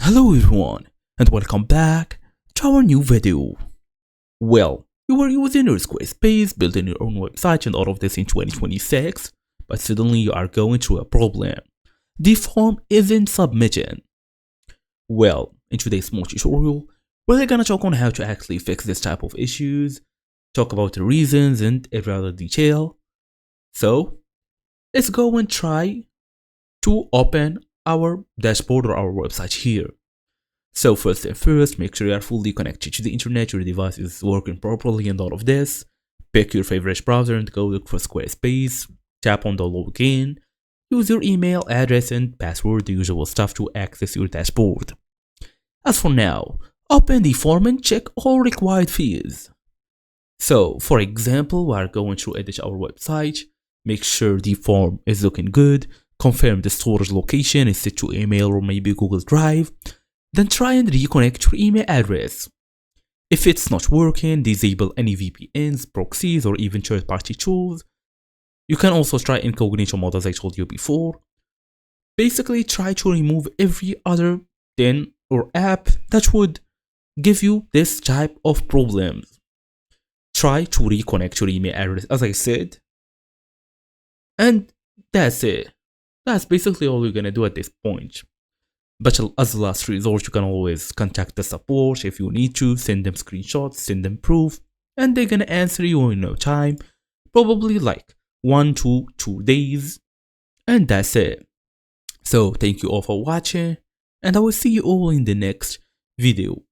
Hello everyone, and welcome back to our new video. Well, you were using your Squarespace, building your own website and all of this in 2026, but suddenly you are going through a problem. The form isn't submitting. Well, in today's small tutorial, we're gonna talk on how to actually fix this type of issues, talk about the reasons and every other detail. So, let's go and try to open our dashboard or our website here. So first and first, make sure you are fully connected to the internet, your device is working properly and all of this. Pick your favorite browser and go look for Squarespace, tap on the login, use your email address and password, the usual stuff to access your dashboard. As for now, open the form and check all required fields. So for example, we are going to edit our website, make sure the form is looking good, confirm the storage location is set to email or maybe Google Drive, then try and reconnect your email address. If it's not working, disable any VPNs, proxies, or even third-party tools. You can also try incognito mode as I told you before. Basically, try to remove every other thing or app that would give you this type of problems. Try to reconnect your email address as I said. And that's it. That's basically all you're gonna do at this point. But as a last resort, you can always contact the support if you need to, send them screenshots, send them proof, and they're gonna answer you in no time, probably like 1 to 2 days, and that's it. So thank you all for watching, and I will see you all in the next video.